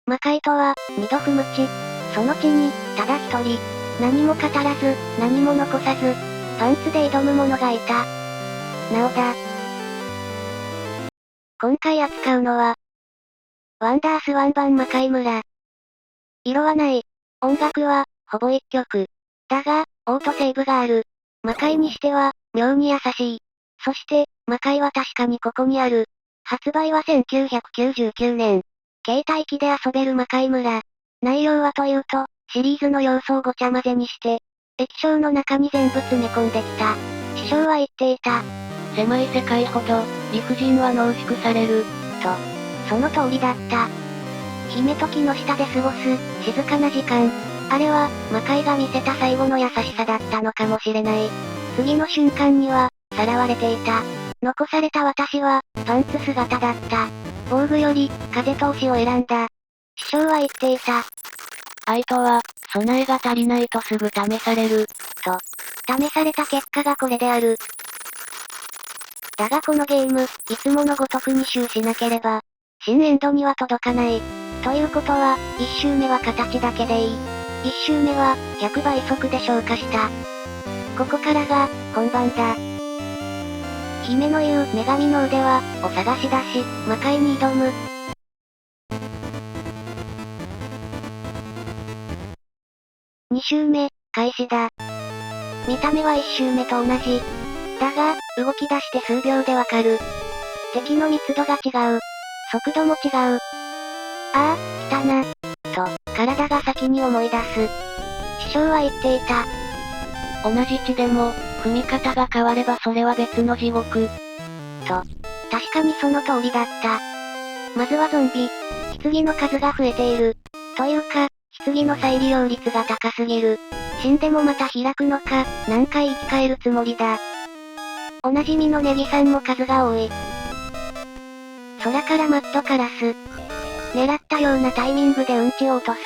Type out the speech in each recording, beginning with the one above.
魔界とは、二度不無知。その地に、ただ一人。何も語らず、何も残さず、パンツで挑む者がいた。なおだ。今回扱うのは、ワンダースワン版魔界村。色はない。音楽は、ほぼ一曲。だが、オートセーブがある。魔界にしては、妙に優しい。そして、魔界は確かにここにある。発売は1999年。携帯機で遊べる魔界村。内容はというと、シリーズの要素をごちゃ混ぜにして、液晶の中に全部詰め込んできた。師匠は言っていた。狭い世界ほど、理不尽は濃縮される。と。その通りだった。姫と木の下で過ごす、静かな時間。あれは、魔界が見せた最後の優しさだったのかもしれない。次の瞬間には、さらわれていた。残された私は、パンツ姿だった。防具より、風通しを選んだ。師匠は言っていた。愛とは、備えが足りないとすぐ試される。と。試された結果がこれである。だがこのゲーム、いつものごとく2周しなければ、新エンドには届かない。ということは、1周目は形だけでいい。1周目は、100倍速で消化した。ここからが、本番だ。姫の言う女神の腕は、を探し出し、魔界に挑む。2周目、開始だ。見た目は1周目と同じ。だが、動き出して数秒でわかる。敵の密度が違う。速度も違う。ああ、来たな。と、体が先に思い出す。師匠は言っていた。同じ地でも、踏み方が変わればそれは別の地獄。と、確かにその通りだった。まずはゾンビ。棺の数が増えている。というか、棺の再利用率が高すぎる。死んでもまた開くのか、何回生き返るつもりだ。おなじみのネギさんも数が多い。空からマッドカラス。狙ったようなタイミングでうんちを落とす。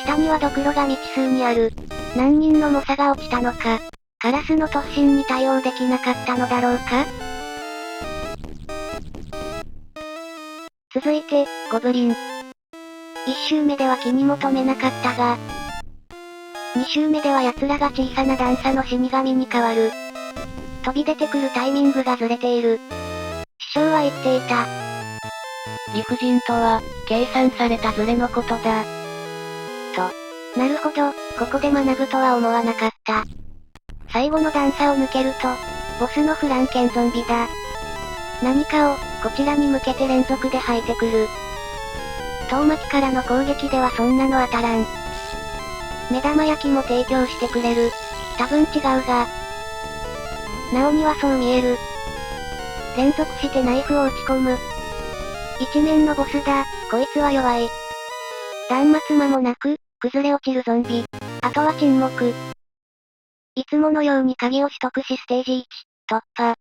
下にはドクロが未知数にある。何人の猛者が落ちたのか。カラスの突進に対応できなかったのだろうか。続いて、ゴブリン。1周目では気にも留めなかったが、2周目では奴らが小さな段差の死神に変わる。飛び出てくるタイミングがずれている。師匠は言っていた。理不尽とは、計算されたズレのことだ。と。なるほど、ここで学ぶとは思わなかった。最後の段差を抜けると、ボスのフランケンゾンビだ。何かを、こちらに向けて連続で吐いてくる。遠巻きからの攻撃ではそんなの当たらん。目玉焼きも提供してくれる。多分違うが。なおにはそう見える。連続してナイフを打ち込む。一面のボスだ、こいつは弱い。断末間もなく、崩れ落ちるゾンビ。あとは沈黙。いつものように鍵を取得しステージ1、突破。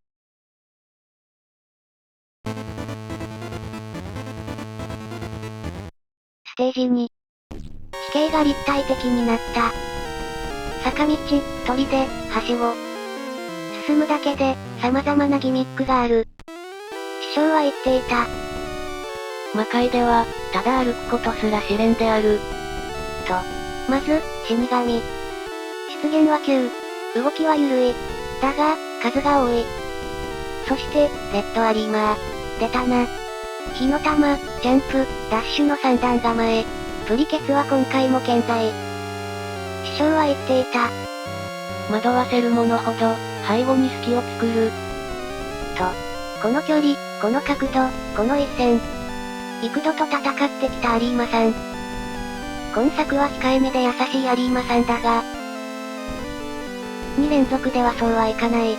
ステージ2。地形が立体的になった。坂道、砦、はしご。進むだけで、様々なギミックがある。師匠は言っていた。魔界では、ただ歩くことすら試練である。と。まず、死神。出現は急。動きは緩い。だが、数が多い。そして、レッドアリーマー。出たな。火の玉、ジャンプ、ダッシュの三段構え。プリケツは今回も健在。師匠は言っていた。惑わせるものほど、背後に隙を作る。と。この距離、この角度、この一線。幾度と戦ってきたアリーマさん。今作は控えめで優しいアリーマさんだが、2連続ではそうはいかない。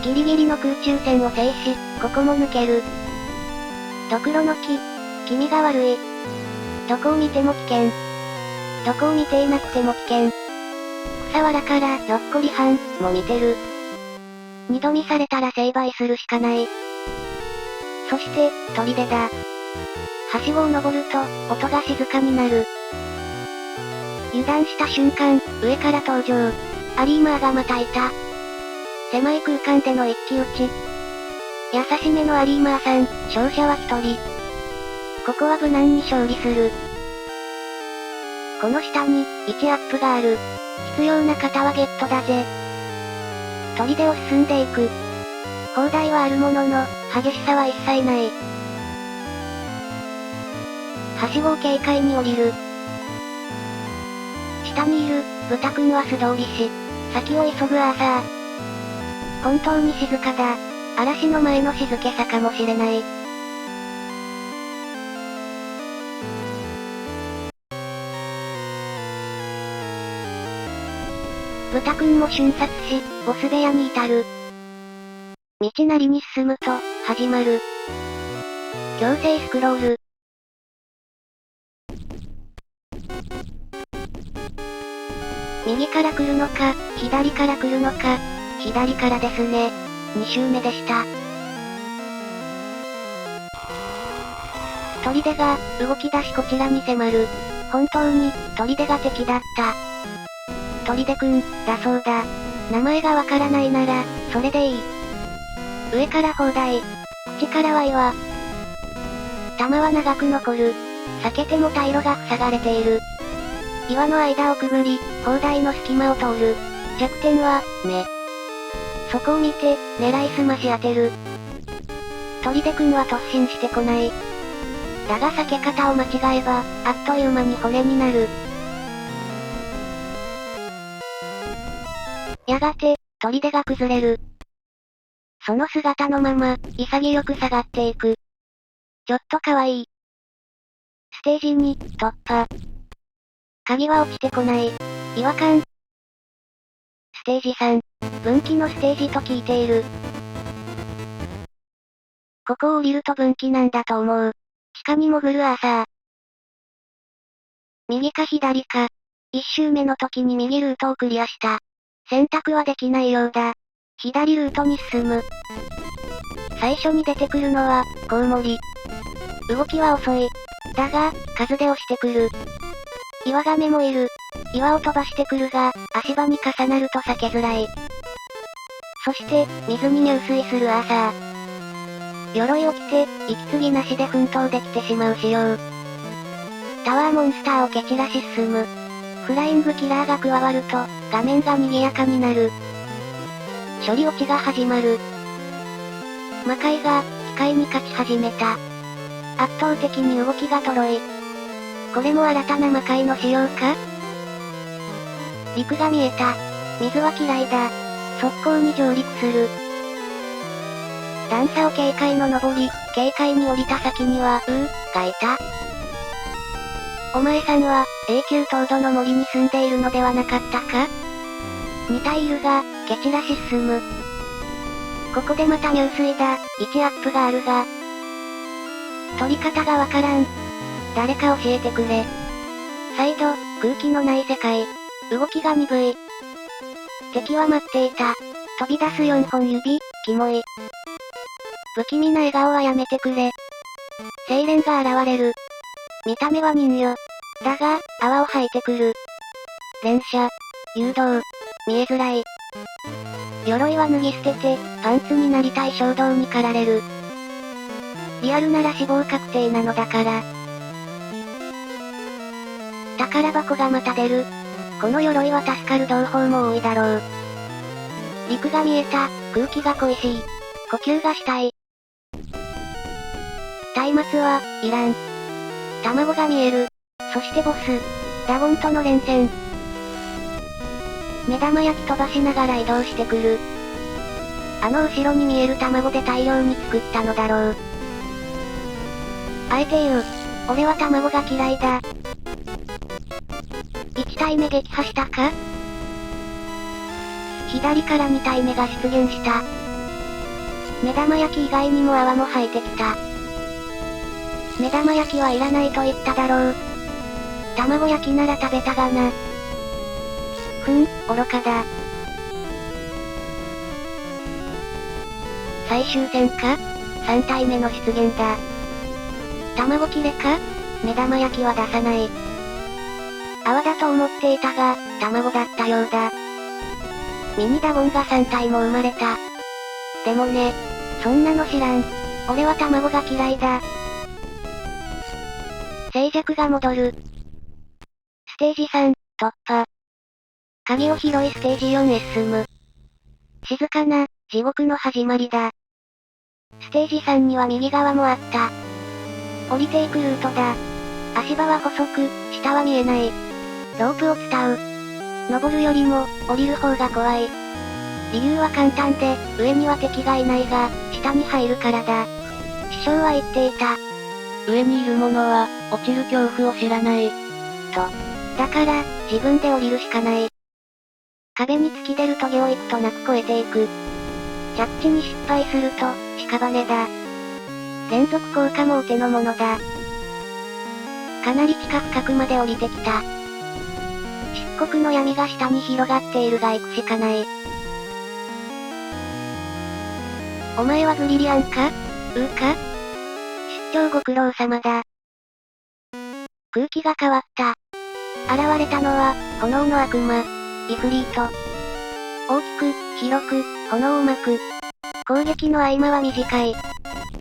ギリギリの空中戦を制し、ここも抜ける。ドクロの木、気味が悪い。どこを見ても危険。どこを見ていなくても危険。草わらからひょっこりはん、も見てる。二度見されたら成敗するしかない。そして、砦だ。はしごを登ると、音が静かになる。油断した瞬間、上から登場。アリーマーがまたいた。狭い空間での一騎打ち。優しめのアリーマーさん、勝者は一人。ここは無難に勝利する。この下に、1アップがある。必要な方はゲットだぜ。砦を進んでいく。砲台はあるものの、激しさは一切ない。はしごを軽快に降りる。下にいる、豚くんは素通りし、先を急ぐアーサー。本当に静かだ。嵐の前の静けさかもしれない。豚くんも瞬殺し、ボス部屋に至る。道なりに進むと、始まる。強制スクロール。右から来るのか、左から来るのか、左からですね。2周目でした。砦が、動き出しこちらに迫る。本当に、砦が敵だった。砦くん、だそうだ。名前がわからないなら、それでいい。上から砲台。口からは岩。弾は長く残る。避けても退路が塞がれている。岩の間をくぐり、砲台の隙間を通る。弱点は、目。そこを見て、狙いすまし当てる。砦くんは突進してこない。だが避け方を間違えば、あっという間に骨になる。やがて、砦が崩れる。その姿のまま、潔く下がっていく。ちょっと可愛い。ステージ2、突破。鍵は落ちてこない。違和感。ステージ3、分岐のステージと聞いている。ここを降りると分岐なんだと思う。地下に潜るアーサー。右か左か。1周目の時に右ルートをクリアした。選択はできないようだ。左ルートに進む。最初に出てくるのは、コウモリ。動きは遅い。だが、数で押してくる。岩亀もいる。岩を飛ばしてくるが、足場に重なると避けづらい。そして、水に入水するアーサー。鎧を着て、息継ぎなしで奮闘できてしまう仕様。タワーモンスターを蹴散らし進む。フライングキラーが加わると、画面が賑やかになる。処理落ちが始まる。魔界が、機械に勝ち始めた。圧倒的に動きがとろい。これも新たな魔界の仕様か？陸が見えた。水は嫌いだ。速攻に上陸する。段差を軽快の登り、軽快に降りた先には、がいた。お前さんは、永久凍土の森に住んでいるのではなかったか？似たいるが、蹴散らし進む。ここでまた入水だ。1アップがあるが。取り方がわからん。誰か教えてくれ。再度、空気のない世界。動きが鈍い。敵は待っていた。飛び出す4本指、キモい。不気味な笑顔はやめてくれ。精霊が現れる。見た目は人魚。だが、泡を吐いてくる。連射。誘導。見えづらい。鎧は脱ぎ捨てて、パンツになりたい衝動に駆られる。リアルなら死亡確定なのだから。宝箱がまた出る。この鎧は助かる同胞も多いだろう。陸が見えた。空気が恋しい。呼吸がしたい。松明は、いらん。卵が見える。そしてボス。ダゴンとの連戦。目玉焼き飛ばしながら移動してくる。あの後ろに見える卵で大量に作ったのだろう。あえて言う。俺は卵が嫌いだ。1体目撃破したか？左から2体目が出現した。目玉焼き以外にも泡も吐いてきた。目玉焼きはいらないと言っただろう。卵焼きなら食べたがな。愚かだ。最終戦か？ 3 体目の出現だ。卵切れか？目玉焼きは出さない。泡だと思っていたが、卵だったようだ。ミニダゴンが3体も生まれた。でもね、そんなの知らん。俺は卵が嫌いだ。静寂が戻る。ステージ3、突破。鍵を拾いステージ4へ進む。静かな、地獄の始まりだ。ステージ3には右側もあった。降りていくルートだ。足場は細く、下は見えない。ロープを伝う。登るよりも、降りる方が怖い。理由は簡単で、上には敵がいないが、下に入るからだ。師匠は言っていた。上にいる者は、落ちる恐怖を知らない。と。だから、自分で降りるしかない。壁に突き出る棘を幾となく越えていく。着地に失敗すると、屍だ。連続効果もお手の物だ。かなり地下深くまで降りてきた。漆黒の闇が下に広がっているが行くしかない。お前はブリリアンか？か？出張ご苦労様だ。空気が変わった。現れたのは、炎の悪魔、イフリート。大きく、広く、炎を巻く。攻撃の合間は短い。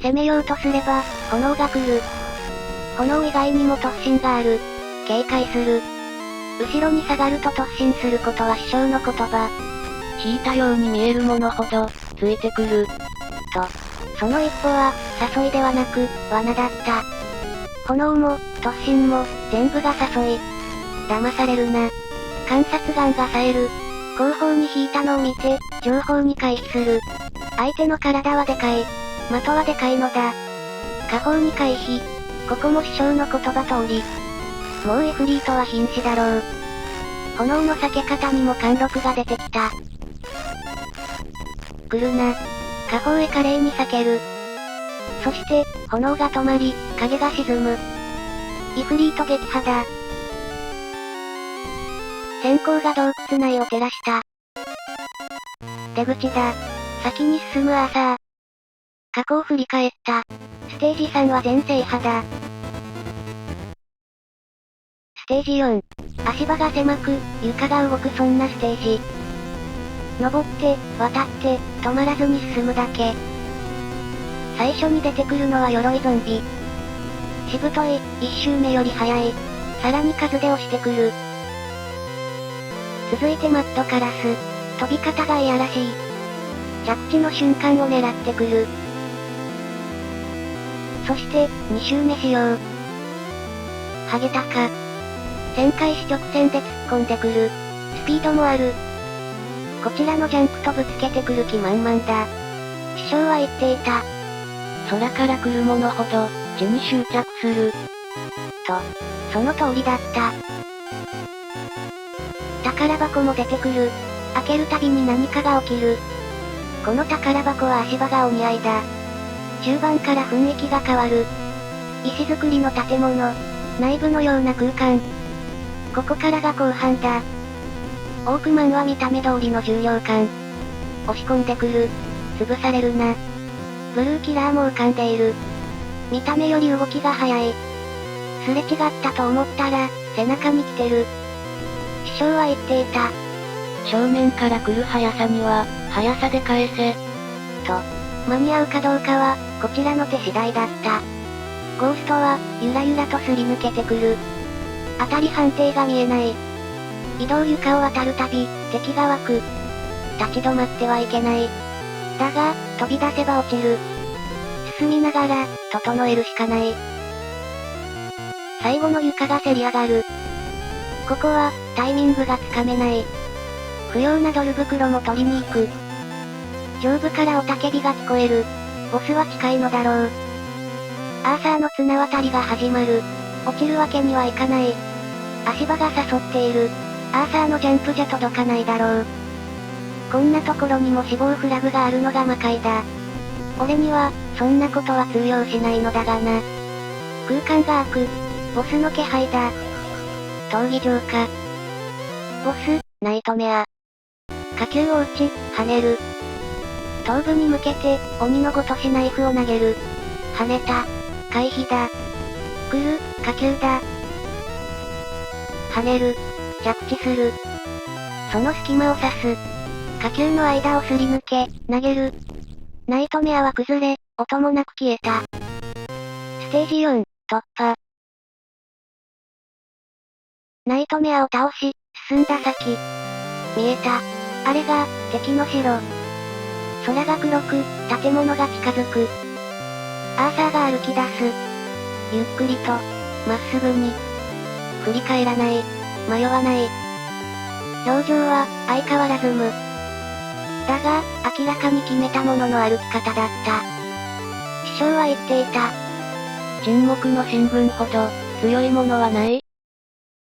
攻めようとすれば、炎が来る。炎以外にも突進がある。警戒する。後ろに下がると突進することは師匠の言葉。引いたように見えるものほど、ついてくる。と。その一歩は、誘いではなく、罠だった。炎も、突進も、全部が誘い。騙されるな。観察眼が冴える。後方に引いたのを見て、上方に回避する。相手の体はでかい。的はでかいのだ。下方に回避。ここも師匠の言葉通り。もうイフリートは瀕死だろう。炎の避け方にも貫禄が出てきた。来るな。下方へ華麗に避ける。そして、炎が止まり、影が沈む。イフリート撃破だ。閃光が洞窟内を照らした。出口だ。先に進むアーサー。過去を振り返った。ステージ3は全制覇だ。ステージ4。足場が狭く、床が動くそんなステージ。登って、渡って、止まらずに進むだけ。最初に出てくるのは鎧ゾンビ。しぶとい、一周目より速い。さらに数で押してくる。続いてマットカラス。飛び方がいやらしい。着地の瞬間を狙ってくる。そして、2周目しよう。ハゲタカ。旋回し直線で突っ込んでくる。スピードもある。こちらのジャンプとぶつけてくる気満々だ。師匠は言っていた。空から来るものほど、地に執着する。と、その通りだった。宝箱も出てくる。開けるたびに何かが起きる。この宝箱は足場がお似合いだ。中盤から雰囲気が変わる。石造りの建物。内部のような空間。ここからが後半だ。オークマンは見た目通りの重量感。押し込んでくる。潰されるな。ブルーキラーも浮かんでいる。見た目より動きが速い。すれ違ったと思ったら、背中に来てる。師匠は言っていた。正面から来る速さには、速さで返せ。と、間に合うかどうかは、こちらの手次第だった。ゴーストは、ゆらゆらとすり抜けてくる。当たり判定が見えない。移動床を渡るたび、敵が湧く。立ち止まってはいけない。だが、飛び出せば落ちる。進みながら、整えるしかない。最後の床がせり上がる。ここは、タイミングがつかめない。不要なドル袋も取りに行く。上部から雄たけびが聞こえる。ボスは近いのだろう。アーサーの綱渡りが始まる。落ちるわけにはいかない。足場が誘っている。アーサーのジャンプじゃ届かないだろう。こんなところにも死亡フラグがあるのが魔界だ。俺には、そんなことは通用しないのだがな。空間が開く。ボスの気配だ。闘技場か。ボス、ナイトメア。火球を撃ち、跳ねる。頭部に向けて、鬼のごとしナイフを投げる。跳ねた。回避だ。来る、火球だ。跳ねる。着地する。その隙間を刺す。火球の間をすり抜け、投げる。ナイトメアは崩れ、音もなく消えた。ステージ4、突破。ナイトメアを倒し、進んだ先。見えた。あれが、敵の城。空が黒く、建物が近づく。アーサーが歩き出す。ゆっくりと、まっすぐに。振り返らない。迷わない。表情は、相変わらず無。だが、明らかに決めたものの歩き方だった。師匠は言っていた。沈黙の進軍ほど、強いものはない。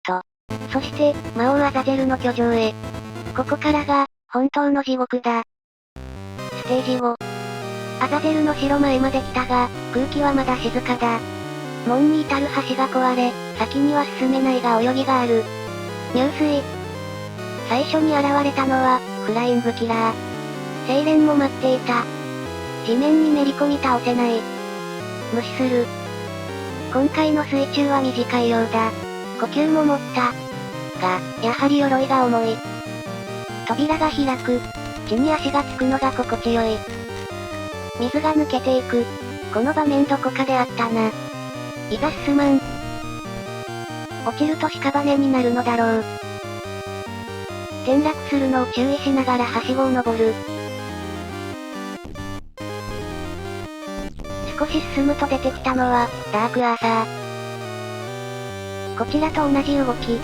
と。そして、魔王アザゼルの居城へ。ここからが、本当の地獄だ。ステージ5。アザゼルの城前まで来たが、空気はまだ静かだ。門に至る橋が壊れ、先には進めないが泳ぎがある。入水。最初に現れたのは、フライングキラー。セイレンも待っていた。地面にめり込み倒せない。無視する。今回の水中は短いようだ。呼吸も持った。が、やはり鎧が重い。扉が開く。地に足がつくのが心地よい。水が抜けていく。この場面どこかであったな。いざ進まん。落ちると屍になるのだろう。転落するのを注意しながらはしごを登る。少し進むと出てきたのは、ダークアーサー。こちらと同じ動き。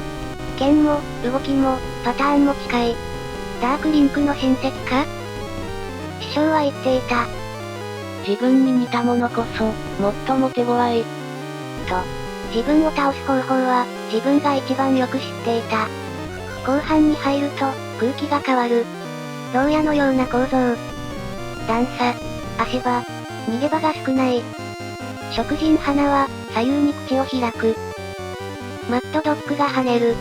剣も、動きも、パターンも近い。ダークリンクの親戚か？師匠は言っていた。自分に似たものこそ、最も手強い。と、自分を倒す方法は、自分が一番よく知っていた。後半に入ると、空気が変わる。牢屋のような構造。段差、足場、逃げ場が少ない。食人花は、左右に口を開く。マッドドッグが跳ねる。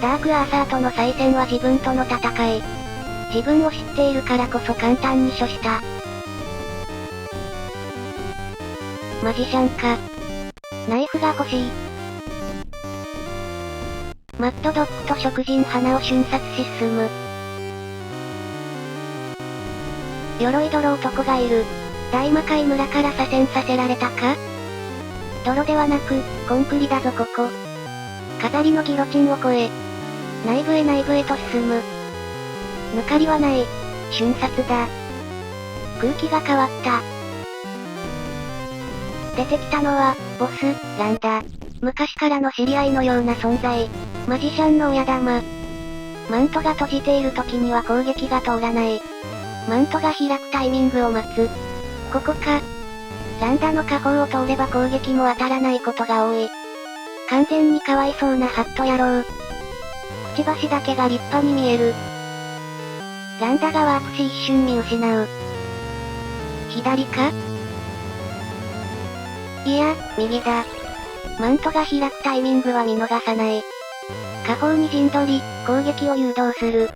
ダークアーサーとの再戦は自分との戦い。自分を知っているからこそ簡単に処した。マジシャンか。ナイフが欲しい。マッドドッグと食人花を瞬殺し進む。鎧泥男がいる。大魔界村から左遷させられたか？泥ではなく、コンクリだぞここ。飾りのギロチンを越え。内部へと進む。抜かりはない。瞬殺だ。空気が変わった。出てきたのは、ボス、ランダ。昔からの知り合いのような存在。マジシャンの親玉。マントが閉じている時には攻撃が通らない。マントが開くタイミングを待つ。ここか。ランダの下方を通れば攻撃も当たらないことが多い。完全にかわいそうなハット野郎。くちばしだけが立派に見える。ランダがワープし一瞬見失う。左か？いや、右だ。マントが開くタイミングは見逃さない。下方に陣取り、攻撃を誘導する。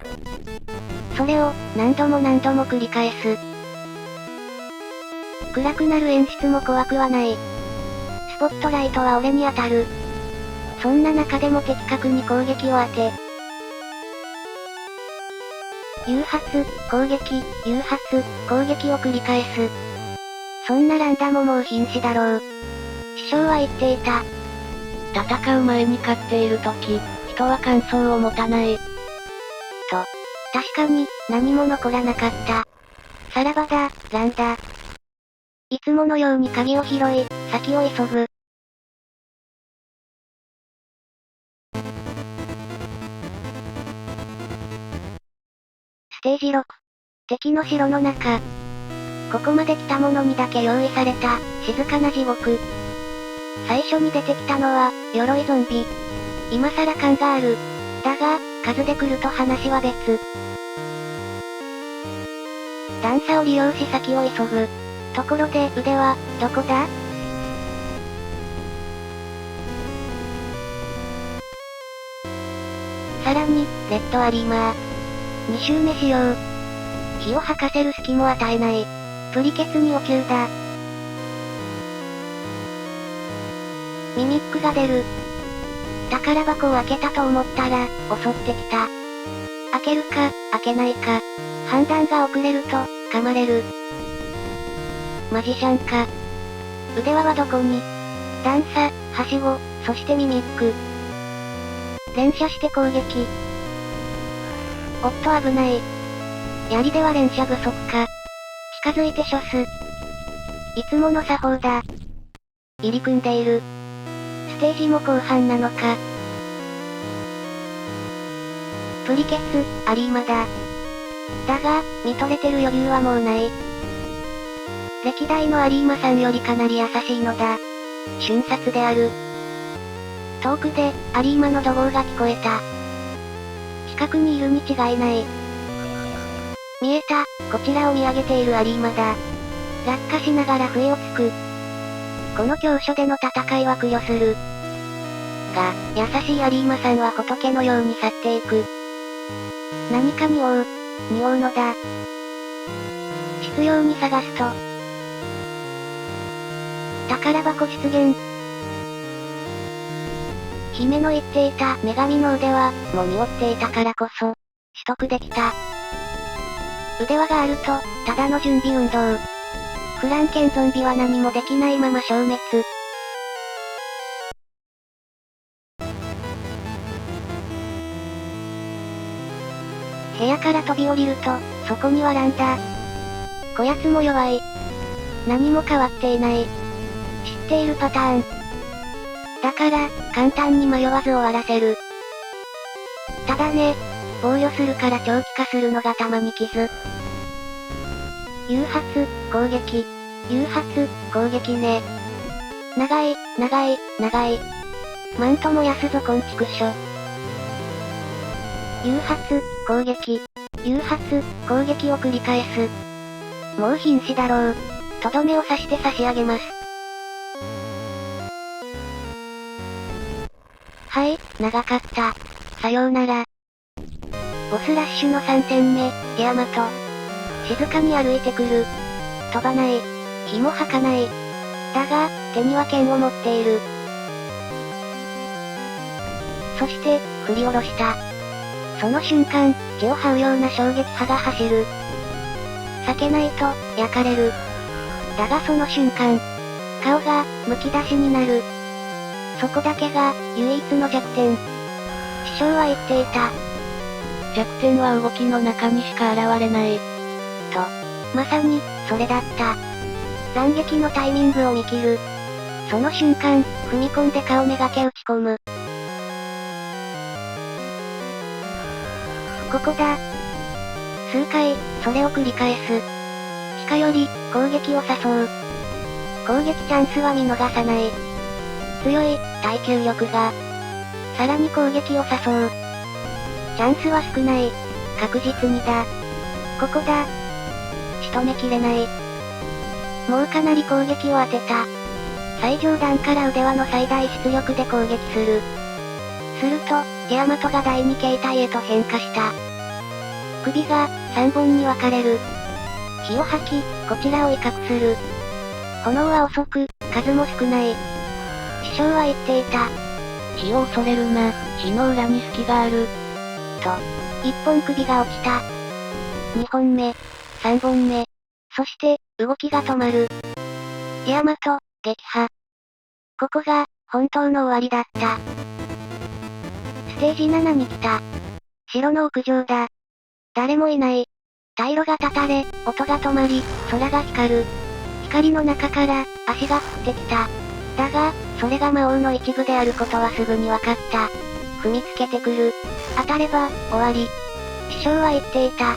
それを、何度も繰り返す。暗くなる演出も怖くはない。スポットライトは俺に当たる。そんな中でも的確に攻撃を当て。誘発、攻撃、誘発、攻撃を繰り返す。そんなランダももう瀕死だろう。師匠は言っていた。戦う前に勝っている時、人は感想を持たない。と。確かに、何も残らなかった。さらばだ、ランダ。いつものように鍵を拾い、先を急ぐ。ステージ6。敵の城の中。ここまで来た者にだけ用意された、静かな地獄。最初に出てきたのは、鎧ゾンビ。今更感がある。だが、数で来ると話は別。段差を利用し先を急ぐ。ところで、腕は、どこだ？さらに、レッドアリーマー。2周目しよう。火を吐かせる隙も与えない。プリケツにお灸だ。ミミックが出る。宝箱を開けたと思ったら、襲ってきた。開けるか、開けないか。判断が遅れると、噛まれる。マジシャンか。腕輪はどこに？段差、はしご、そしてミミック。連射して攻撃。おっと危ない。槍では連射不足か。近づいて処す。いつもの作法だ。入り組んでいる。ステージも後半なのか。プリケツ、アリーマだ。だが、見とれてる余裕はもうない。歴代のアリーマさんよりかなり優しいのだ。瞬殺である。遠くで、アリーマの怒号が聞こえた。近くにいるに違いない。見えた、こちらを見上げているアリーマだ。落下しながら笛をつく。この強所での戦いは苦慮する。が、優しいアリーマさんは仏のように去っていく。何か匂うのだ。執拗に探すと。宝箱出現。姫の言っていた女神の腕は、もう匂っていたからこそ、取得できた。腕輪があると、ただの準備運動。フランケンゾンビは何もできないまま消滅。部屋から飛び降りると、そこにはランだ。こやつも弱い。何も変わっていない。知っているパターン。だから、簡単に迷わず終わらせる。ただね、防御するから長期化するのがたまに傷。誘発、攻撃。誘発、攻撃ね。長い。マント燃やすぞこんちくしょ。誘発、攻撃。誘発、攻撃を繰り返す。もう瀕死だろう。とどめを刺して差し上げます。はい、長かった。さようなら。ボスラッシュの3戦目、ディアマト。静かに歩いてくる。飛ばない。火も吐かない。だが、手には剣を持っている。そして、振り下ろした。その瞬間、血を這うような衝撃波が走る。避けないと、焼かれる。だがその瞬間、顔が、むき出しになる。そこだけが、唯一の弱点。師匠は言っていた。弱点は動きの中にしか現れない。と。まさに、それだった。斬撃のタイミングを見切る。その瞬間、踏み込んで顔めがけ打ち込む。ここだ。数回、それを繰り返す。近寄り、攻撃を誘う。攻撃チャンスは見逃さない。強い、耐久力が。さらに攻撃を誘う。チャンスは少ない。確実にだ。ここだ。仕留めきれない。もうかなり攻撃を当てた。最上段から腕輪の最大出力で攻撃する。すると、ディアマトが第2形態へと変化した。首が、3本に分かれる。火を吐き、こちらを威嚇する。炎は遅く、数も少ない。師匠は言っていた。火を恐れるな、火の裏に隙がある。と、1本首が落ちた。2本目、3本目。そして、動きが止まる。ディアマト、撃破。ここが、本当の終わりだった。ステージ7に来た。城の屋上だ。誰もいない。退路が断たれ、音が止まり、空が光る。光の中から、足が降ってきた。だが、それが魔王の一部であることはすぐに分かった。踏みつけてくる。当たれば、終わり。師匠は言っていた。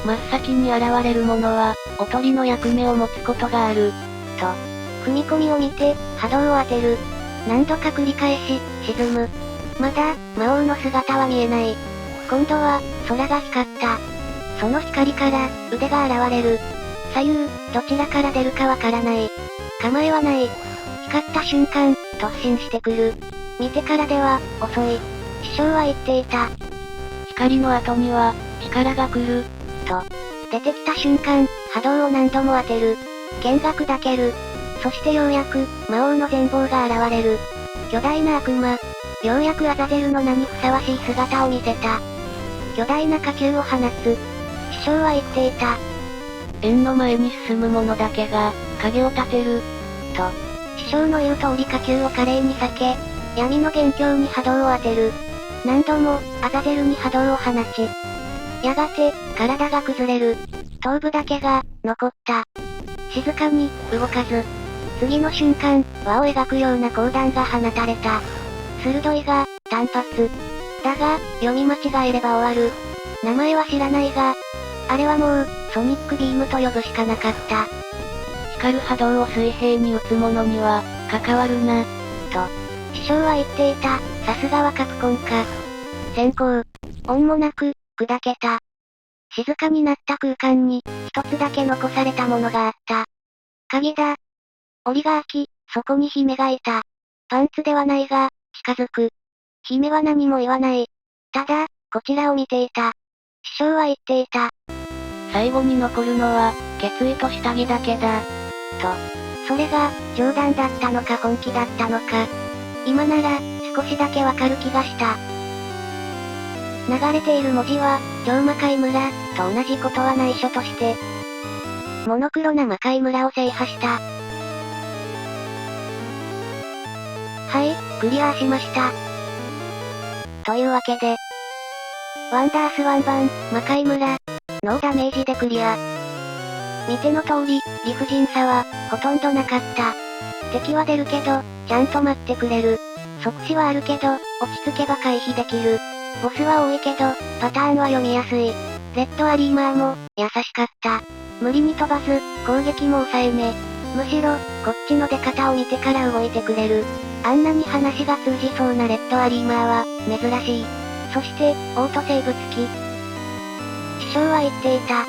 真っ先に現れるものは、おとりの役目を持つことがある。と、踏み込みを見て、波動を当てる。何度か繰り返し、沈む。まだ、魔王の姿は見えない。今度は、空が光った。その光から、腕が現れる。左右、どちらから出るかわからない。構えはない。光った瞬間、突進してくる。見てからでは、遅い。師匠は言っていた。光の後には、力が来る。と、出てきた瞬間、波動を何度も当てる。剣が砕ける。そしてようやく、魔王の全貌が現れる。巨大な悪魔。ようやくアザゼルの名にふさわしい姿を見せた。巨大な火球を放つ。師匠は言っていた。円の前に進む者だけが、影を立てる。と、師匠の言う通り火球を華麗に避け、闇の元凶に波動を当てる。何度も、アザゼルに波動を放ち、やがて、体が崩れる。頭部だけが、残った。静かに、動かず。次の瞬間、輪を描くような光弾が放たれた。鋭いが、単発。だが、読み間違えれば終わる。名前は知らないが、あれはもう、ソニックビームと呼ぶしかなかった。光る波動を水平に打つものには、関わるな。と、師匠は言っていた。さすがはカプコンか。閃光。音もなく、砕けた。静かになった空間に、一つだけ残されたものがあった。鍵だ。檻が開き、そこに姫がいた。パンツではないが、近づく。姫は何も言わない。ただ、こちらを見ていた。師匠は言っていた。最後に残るのは、決意と下着だけだ。と。それが、冗談だったのか本気だったのか。今なら、少しだけわかる気がした。流れている文字は、超魔界村、と同じことは内緒として、モノクロな魔界村を制覇した。はい、クリアしました。というわけで、ワンダースワン版、魔界村、ノーダメージでクリア。見ての通り、理不尽さは、ほとんどなかった。敵は出るけど、ちゃんと待ってくれる。即死はあるけど、落ち着けば回避できる。ボスは多いけど、パターンは読みやすい。レッドアリーマーも、優しかった。無理に飛ばず、攻撃も抑えめ。むしろ、こっちの出方を見てから動いてくれる。あんなに話が通じそうなレッドアリーマーは、珍しい。そして、オートセーブ付き。師匠は言っていた。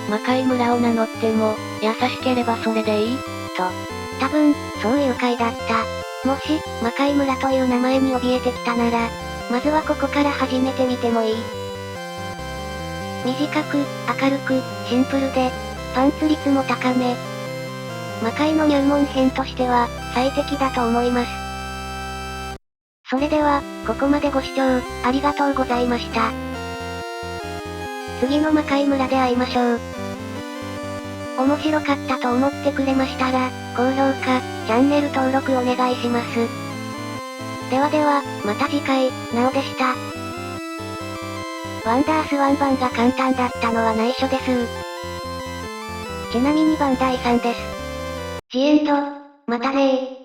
魔界村を名乗っても、優しければそれでいいと。多分、そういう回だった。もし、魔界村という名前に怯えてきたなら、まずはここから始めてみてもいい。短く、明るく、シンプルで、パンツ率も高め。魔界の入門編としては、最適だと思います。それでは、ここまでご視聴、ありがとうございました。次の魔界村で会いましょう。面白かったと思ってくれましたら、高評価、チャンネル登録お願いします。ではでは、また次回、なおでした。ワンダースワン版が簡単だったのは内緒です。ちなみにバンダイさんです。ジエンド、またねー。